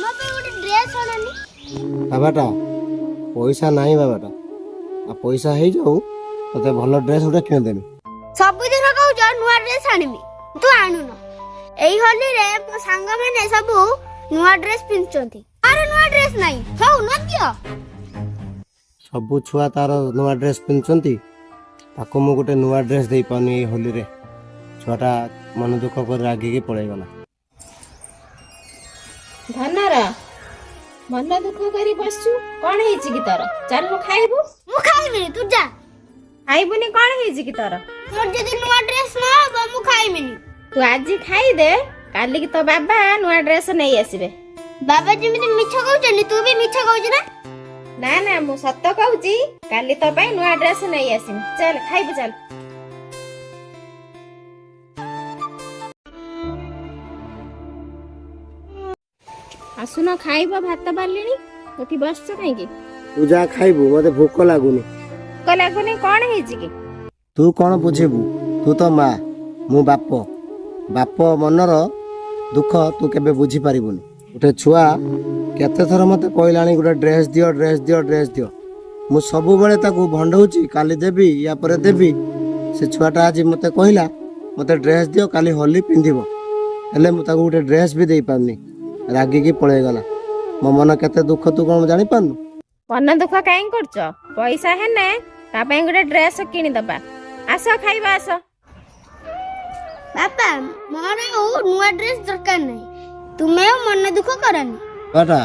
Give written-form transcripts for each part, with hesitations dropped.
ମୋ ପାଇଁ ଗୋଟେ ଡ୍ରେସ୍ ଆଣନି। ବାବାଟା ପଇସା ନାହିଁ ବାବାଟା, ଆଉ ପଇସା ହେଇଯାଉ ତତେ ଭଲ ଡ୍ରେସ୍ ଗୋଟେ କିଣିଦେବି। ସବୁଦିନ କହୁଛ ନୂଆ ଡ୍ରେସ୍ ଆଣିବି, ତୁ ଆଣୁନ। ଏଇ ହୋଲିରେ ମୋ ସାଙ୍ଗମାନେ ସବୁ ନୂଆ ଡ୍ରେସ୍ ପିନ୍ଧୁଛନ୍ତି, ଆରେ ନୂଆ ଡ୍ରେସ୍ ନାହିଁ। ହଉ ନ ଦିଅ। ସବୁ ଛୁଆ ତାର ନୂଆ ଡ୍ରେସ୍ ପିନ୍ଧୁଛନ୍ତି, ତାକୁ ମୁଁ ଗୋଟେ ନୂଆ ଡ୍ରେସ୍ ଦେଇପାରୁନି ଏଇ ହୋଲିରେ। ଛୁଆଟା ମନ ଦୁଃଖ କରି ରାଗିକି ପଳେଇଗଲା। ଧନର ମନ ଦୁଃଖ କରି ବସିଛୁ, କଣ ହେଇଛି କି ତୋର? ଚାଲୁ ଖାଇବୁ। ମୁଁ ଖାଇବିନି, ତୁ ଯା। ଖାଇବୁନି କଣ ହେଇଛି କି ତୋର? ମୋର ଯଦି ନୂଆ ଡ୍ରେସ୍ ନ ହବ ମୁଁ ଖାଇବିନି। ତୁ ଆଜି ଖାଇଦେ, କାଲିକି ତୋ ବାବା ନୂଆ ଡ୍ରେସ୍ ନେଇ ଆସିବେ। ବାବା ଯେମିତି ମିଛ କହୁଛନ୍ତି ତୁ ବି ମିଛ କହୁଛୁ ନା? ନା ନା ମୁଁ ସତ କହୁଛି, କାଲି ତୋ ପାଇଁ ନୂଆ ଡ୍ରେସ୍ ନେଇ ଆସିବି। ଚାଲ ଖାଇବୁ ଚାଲ। ଆସୁନ ଖାଇବ, ଭାତ ବାଢିଲିଣି। ଏଠି ବସିଛ କାହିଁକି? ତୁ ଯାହା ଖାଇବୁ, ମତେ ଭୋକ ଲାଗୁନି। ଭୋକ ଲାଗୁନି କଣ ହେଇଛି କି? ତୁ କଣ ବୁଝିବୁ? ତୁ ତ ମା, ମୁଁ ବାପ। ବାପ ମନର ଦୁଃଖ ତୁ କେବେ ବୁଝିପାରିବୁନି। ଗୋଟେ ଛୁଆ କେତେଥର ମତେ କହିଲାଣି ଗୋଟେ ଡ୍ରେସ୍ ଦିଅ, ଡ୍ରେସ୍ ଦିଅ, ଡ୍ରେସ୍ ଦିଅ। ମୁଁ ସବୁବେଳେ ତାକୁ ଭଣ୍ଡଉଛି, କାଲି ଦେବି, ୟା ପରେ ଦେବି। ସେ ଛୁଆଟା ଆଜି ମତେ କହିଲା ମତେ ଡ୍ରେସ୍ ଦିଅ, କାଲି ହୋଲି ପିନ୍ଧିବ। ହେଲେ ମୁଁ ତାକୁ ଗୋଟେ ଡ୍ରେସ୍ ବି ଦେଇପାରୁନି, ରାଗିକି ପଳେଇଗଲା। ମୋ ମନ କେତେ ଦୁଃଖ ତୁ କଣ ଜାଣିପାରୁନୁ? ମନ ଦୁଃଖ କାହିଁ କରୁଛ? ପଇସା ହେନେ ତା ପାଇଁ ଗୋଟେ ଡ୍ରେସ୍ କିଣିଦବା। ଆସ ଖାଇବା ଆସ। ବାପା ମୋର ଆଉ ନୂଆ ଡ୍ରେସ୍ ଦରକାର ନାହିଁ, ତୁମେ ଆଉ ମନ ଦୁଃଖ କରନି। ବାଟା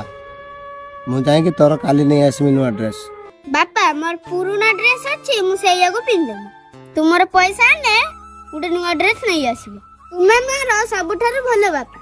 ମୁଁ ଯାଇକି ତୋର କାଲି ନେଇ ଆସିବି ନୂଆ ଡ୍ରେସ୍। ବାପା ମୋର ପୁରୁଣା ଡ୍ରେସ୍ ଅଛି, ମୁଁ ସେଇଆକୁ ପିନ୍ଧିଦେବି। ତୁମର ପଇସା ଆନେ ଗୋଟେ ନୂଆ ଡ୍ରେସ୍ ନେଇ ଆସିବ। ତୁମେ ମୋର ସବୁଠାରୁ ଭଲ ବାପା।